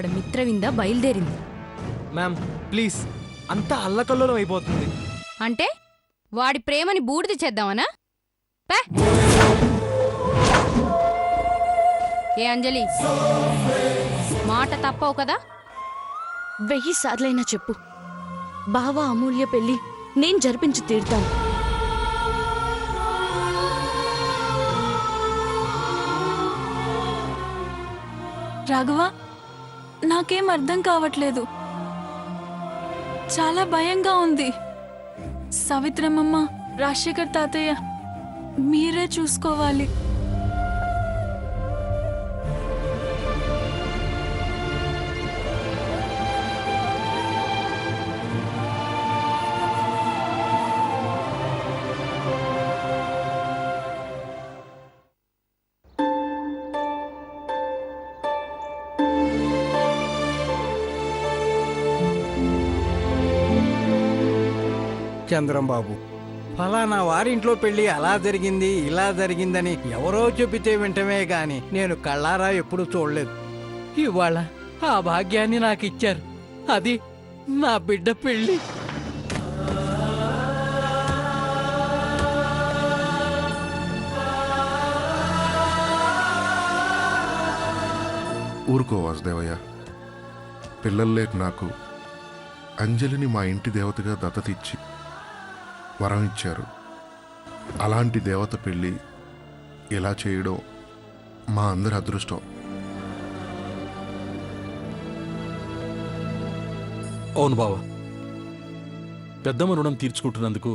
ఆడ మిత్రవింద బయలుదేరింది. Ma'am please, అంతా అల్లకల్లోలం అయిపోతుంది. అంటే వాడి ప్రేమని బూడిద చేద్దామనా? పే! ఏ అంజలి, మాట తప్పవు కదా? 1000 సార్లైనా చెప్పు, బావా అమూల్య పెళ్లి నేను జరిపించి తీరుతాను. రాఘవ, నాకేం అర్థం కావట్లేదు. చాలా భయంగా ఉంది. సావిత్రమ్మమ్మ, రాజశేఖర్ తాతయ్య, మీరే చూసుకోవాలి. చంద్రం బాబు, ఫలానా వారింట్లో పెళ్లి అలా జరిగింది ఇలా జరిగిందని ఎవరో చెబితే వింటమే గాని నేను కళ్ళారా ఎప్పుడు చూడలేదు. ఇవాళ ఆ భాగ్యాన్ని నాకు ఇచ్చారు. అది నా బిడ్డ పెళ్లి. ఊరుకో వాసుదేవయ్య. పిల్లలు లేక నాకు అంజలిని మా ఇంటి దేవతగా దత్తత ఇచ్చి వరం ఇచ్చారు. అలాంటి దేవత పెళ్ళి ఇలా చేయడం మా అందరి అదృష్టం. అవును బావ, పెద్దమ్మ రుణం తీర్చుకుంటున్నందుకు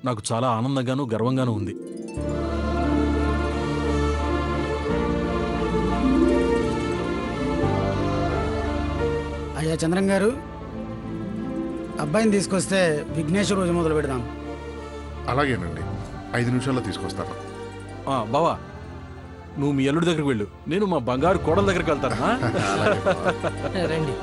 నాకు చాలా ఆనందంగానూ గర్వంగానూ ఉంది. అయ్యా చంద్రం గారు, అబ్బాయిని తీసుకొస్తే విఘ్నేశ్వర రోజు మొదలు పెడదాం. అలాగేనండి, 5 నిమిషాల్లో తీసుకొస్తాను. బావా, నువ్వు మీ అల్లుడి దగ్గరికి వెళ్ళు, నేను మా బంగారు కోడల దగ్గరికి వెళ్తానా? రండి.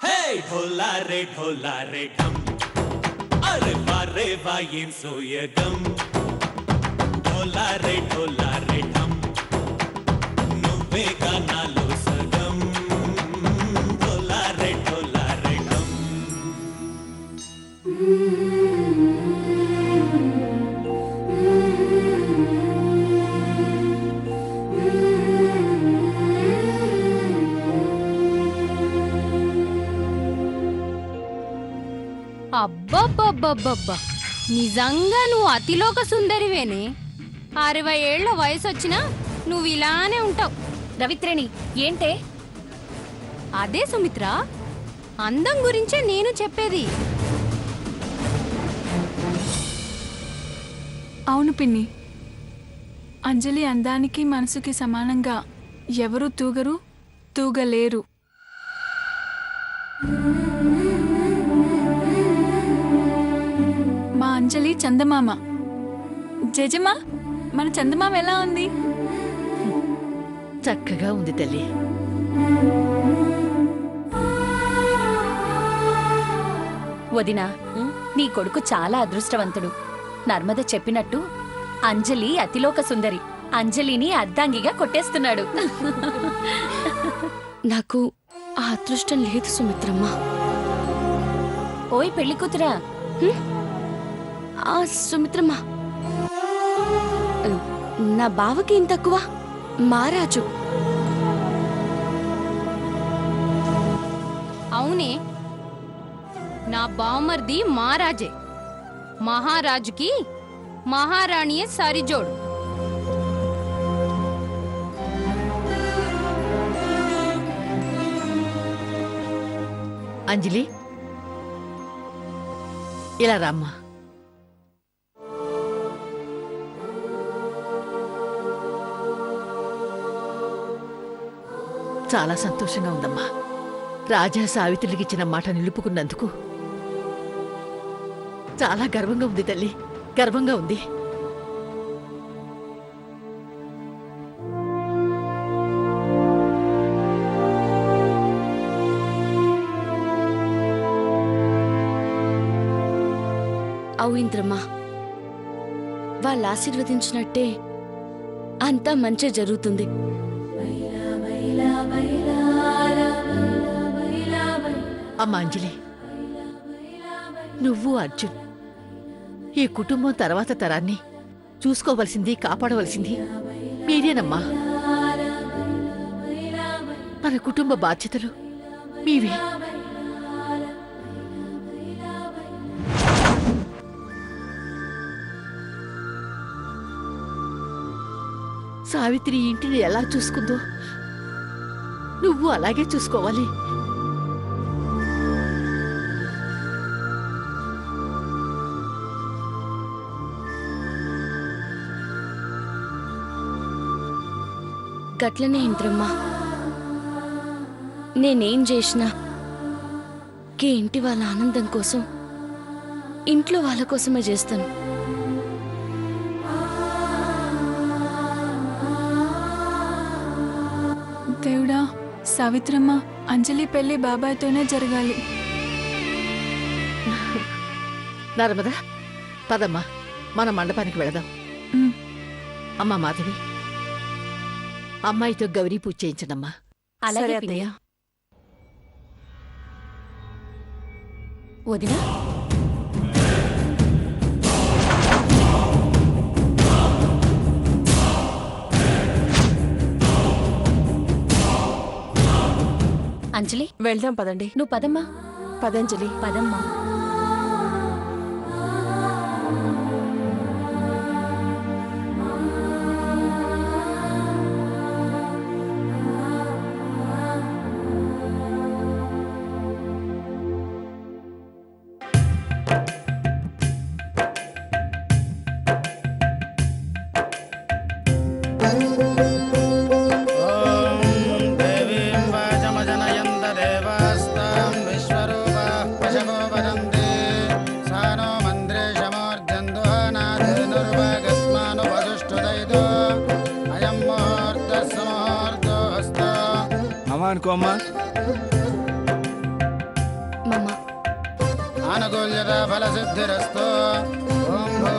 ढोला रे ढम अरे बारे वाइन सोयगम ढोला रे ढम నువ్వే గానాలో సగం ढोला रे ढम అబ్బబ్బబ్బబ్బబ్బా, నిజంగా నువ్వు అతిలోక సుందరివేనే. 60 ఏళ్ల వయసు వచ్చినా నువ్వు ఇలానే ఉంటావు. రవిత్రేణి ఏంటే? అదే సుమిత్ర, అందం గురించే నేను చెప్పేది. అవును పిన్ని, అంజలి అందానికి మనసుకి సమానంగా ఎవరు తూగలేరు. మా అంజలి చందమామ. జేజమ్మా, మన చందమామ ఎలా ఉంది? చక్కగా ఉంది తల్లి. వదినా, నీ కొడుకు చాలా అదృష్టవంతుడు. నర్మద చెప్పినట్టు అంజలి అతిలోక సుందరి. అంజలిని అర్ధాంగిగా కొట్టేస్తున్నాడు. నాకు ఆ అదృష్టం లేదు సుమిత్రమ్మ. ఓయ్ పెళ్లి కూతురా, ఆ సుమిత్రమ్మ, నా బావకి ఏం తక్కువ? మారాజు. అవునే, నా బావమర్ది మహారాజే. మహారాజుకి మహారాణియే సరిజోడు. అంజలి, ఇలా రామ్మా. చాలా సంతోషంగా ఉందమ్మా. రాజా సావిత్రులకి ఇచ్చిన మాట నిలుపుకున్నందుకు చాలా గర్వంగా ఉంది తల్లి, గర్వంగా ఉంది. అవు ఇంద్రమ్మా, వాళ్ళు ఆశీర్వదించినట్టే అంతా మంచి జరుగుతుంది. అమ్మా అంజలి, నువ్వు అర్జున్ ఈ కుటుంబం తర్వాత తరాన్ని చూసుకోవలసింది, కాపాడవలసింది మీరేనమ్మా. మన కుటుంబ బాధ్యతలు మీవే. సావిత్రి ఇంటిని ఎలా చూసుకుందో నువ్వు అలాగే చూసుకోవాలి. గట్లనే ఇంద్రమ్మా, నేనేం చేసినా ఇంటి వాళ్ళ ఆనందం కోసం, ఇంట్లో వాళ్ళ కోసమే చేస్తాను. దేవుడా, సావిత్రమ్మ అంజలి పెళ్లి బాబాయ్తోనే జరగాలి. నర్మదా, పదమ్మా, మన మండపానికి వెళదాం. ఉమ్. అమ్మా మాధవి, అమ్మాయితో గౌరీ పూజ చేయించడమ్మా. అలాగే పిన్ని. వదినా, అంజలి వెళ్దాం పదండి. నువ్వు పదమ్మా. పదంజలి. పదమ్మా. అనుకోమ్మా. ఆనుకూల్యత ఫలసిద్ధిరస్తు. ఓం భూ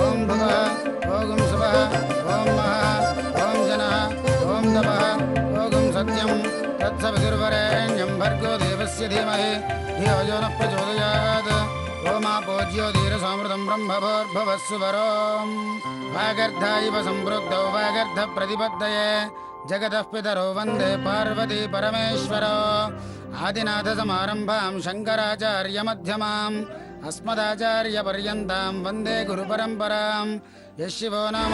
ఓం భువ ఓం శుభ ఓం మహ ఓం జన ఓం తప ఓం సత్యం తత్సవితుర్వరేణ్యం భర్గో దేవస్య ధీమహి ధియో యో నః ప్రచోదయాత్. ఓమాపో జ్యోతిరసమృతం బ్రహ్మభోర్భవస్సు వరోం. వాగర్ధ ఇవ సంపృక్తౌ వాగర్ధ ప్రతిపద్దయే జగతః పితరో వందే పార్వతీ పరమేశ్వరో. ఆదినాథ సమారంభాం శంకరాచార్య మధ్యమాం అస్మదాచార్య పర్యంతాం వందే గురు పరంపరాం. యః శివో నామ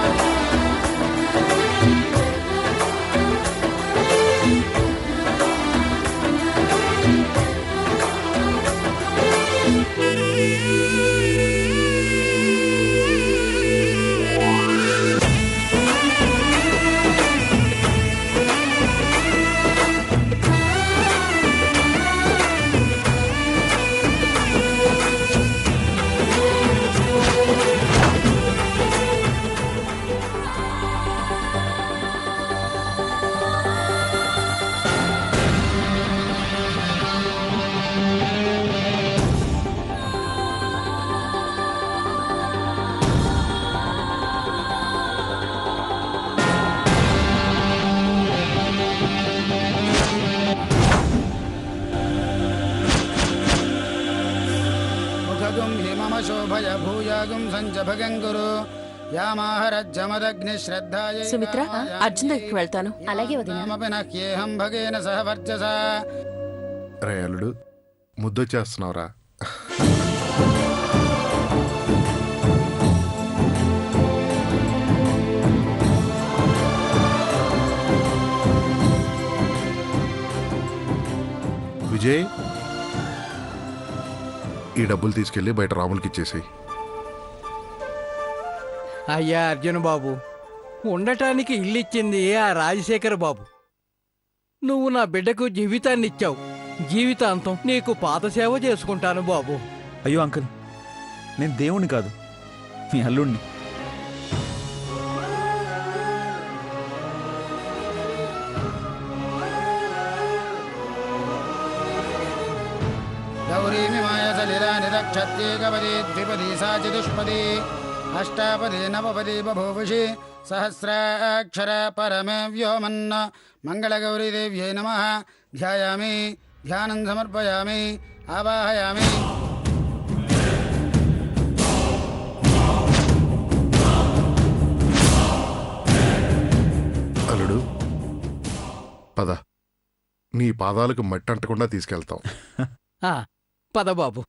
శోభయ భూయాగం సంజభగం గురు యామాహరజ్జమదగ్ని శ్రద్ధాయ. సుమిత్ర, అర్జున్ దగ్గరికి వెళ్తాను. అలాగే వదినా. నహ్యేహం భగేన సహ వర్చసా. రే అల్లుడు, ముద్దొచ్చేస్తున్నావురా. విజయ్, ఈ డబ్బులు తీసుకెళ్ళి బయట రాములకి ఇచ్చేసాయి. అయ్యా అర్జున్ బాబు, ఉండటానికి ఇల్లు ఇచ్చింది ఆ రాజశేఖర్ బాబు. నువ్వు నా బిడ్డకు జీవితాన్ని ఇచ్చావు. జీవితాంతం నీకు పాత సేవ చేసుకుంటాను బాబు. అయ్యో అంకుల్, నేను దేవుణ్ణి కాదు, మీ అల్లుణ్ణి. గౌరీమిమాయ సలిలాని రక్షత్యేకపది ద్విపది సా చతుష్పది అష్టాపది నవపది బభూవషి సహస్రాక్షర పరమే వ్యోమన్న. మంగళగౌరీదేవ్యై నమః. ధ్యాయామి, ధ్యానం సమర్పయామి, ఆవాహయామి. అల్లుడు పద, నీ పాదాలకు మట్టి అంటకుండా తీసుకెళ్తాం. పద బాబు.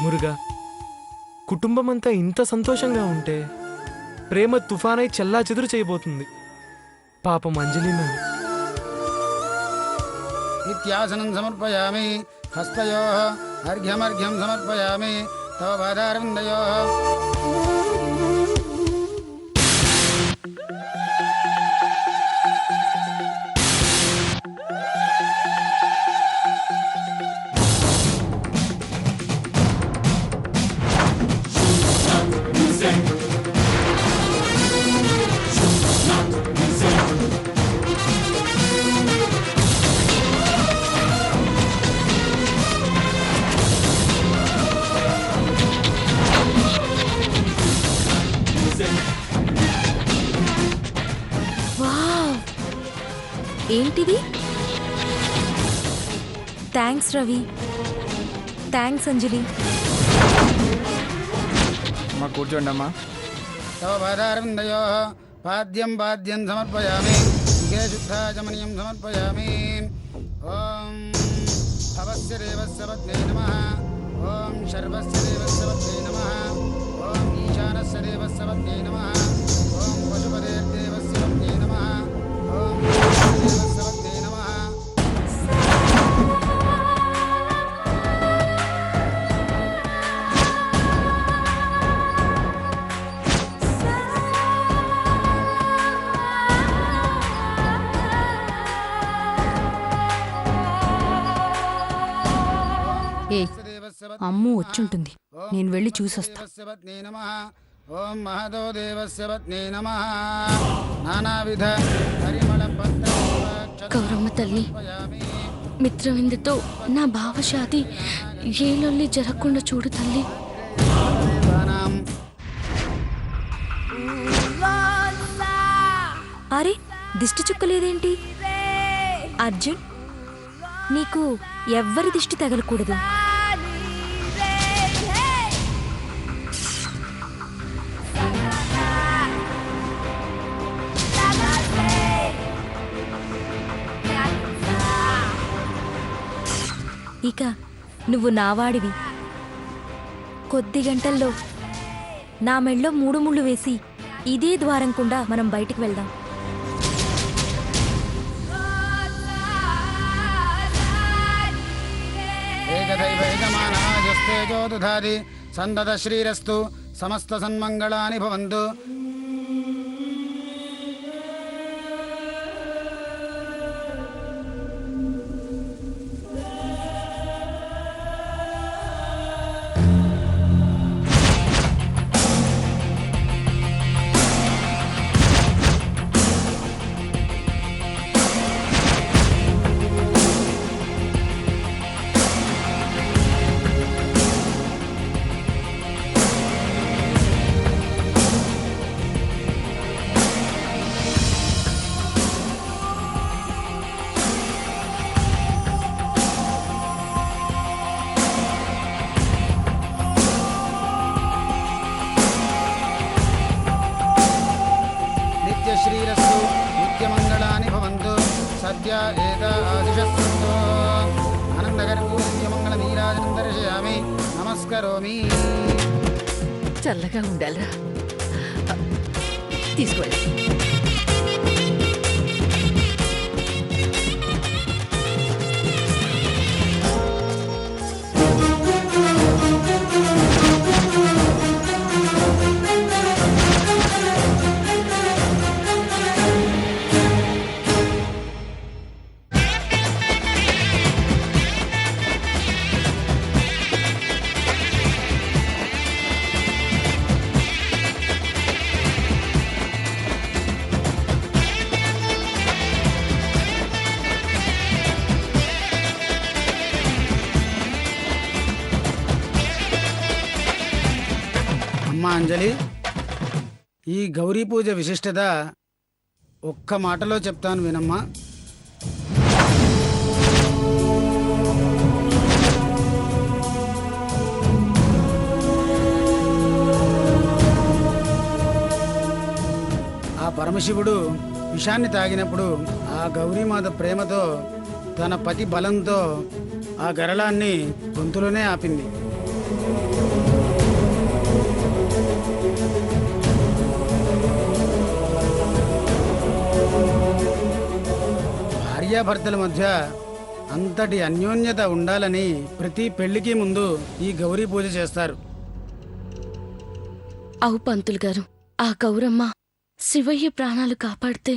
మురుగా, కుటుంబమంతా ఇంత సంతోషంగా ఉంటే ప్రేమ తుఫానై చెల్లా చెదురు చేయబోతుంది. పాపం అంజలి మ్యామ్. ఇత్యాసనం సమర్పయామి. హస్తయోః అర్ఘ్యమర్ఘ్యం సమర్పయామి. తవ పాదారవిందయోః. వావ్, ఏంటిది? థ్యాంక్స్ రవి, థ్యాంక్స్ అంజలి. మా కూర్చోండి అమ్మా. తవ పాదారవిందయోః. పాద్యం పాద్యం సమర్పయామి. ముఖే శుద్ధాచమనీయం సమర్పయామి. ఓం భవస్య దేవస్య పత్న్యై నమః. ఓం శర్వస్య దేవస్య పత్న్యై నమః. ఓం ఈశానస్య దేవస్య పత్న్యై నమః. ఓం పశుపతేర్దేవస్య పత్న్యై నమః. ఓం దేవస్య పత్న్యై నమః. ఏ అమ్ము వచ్చుంటుంది, నేను వెళ్ళి చూసొస్తా. ఓం మహదో దేవస్య పత్న్యై నమః. నానావిధ పరిమళ గౌరమ్మ తల్లి, మిత్రవిందుతో నా భావశాది ఏ లొల్లి జరగకుండా చూడు తల్లి. అరే దిష్టి చుక్కలేదేంటి? అర్జున్, నీకు ఎవ్వరి దిష్టి తగలకూడదు. ఇక నువ్వు నావాడివి. కొద్ది గంటల్లో నా మెళ్ళో 3 ముళ్ళు వేసి ఇదే ద్వారం గుండా మనం బయటికి వెళ్దాం. ఏకదైవ యజమానాయస్తేజో దుధాది సందద శ్రీరస్తు సమస్త సన్మంగళాని భవంతు. శ్రీరస్తు నిత్యమంగళాని భవంతు. సత్య ఏత ఆదిశస్సు ఆనందగర్భూ నిత్యమంగళ నీరాజనం దర్శయామి నమస్కరోమి. చల్లగా ఉండాలిరా. తీసుకువెళ్ళి. అమ్మా అంజలి, ఈ గౌరీ పూజ విశిష్టత ఒక్క మాటలో చెప్తాను వినమ్మా. ఆ పరమశివుడు విషాన్ని తాగినప్పుడు ఆ గౌరీమాత ప్రేమతో తన పతి బలంతో ఆ గరళాన్ని గొంతులోనే ఆపింది. భార్యాభర్తల మధ్య అంతటి అన్యోన్యత ఉండాలని ప్రతి పెళ్లికి ముందు ఈ గౌరీ పూజ చేస్తారు. అవు పంతులు గారు, ఆ గౌరమ్మ శివయ్య ప్రాణాలు కాపాడితే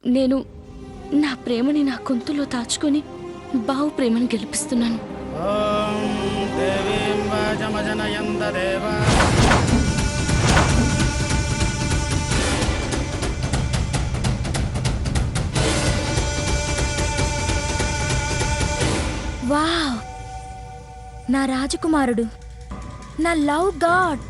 నేను నా ప్రేమని నా గొంతులో దాచుకొని బావు ప్రేమను గెలిపిస్తున్నాను. ఓం దేవీం వాచమజనయంత దేవా. వావ్, నా రాజకుమారుడు, నా లవ్ గాడ్.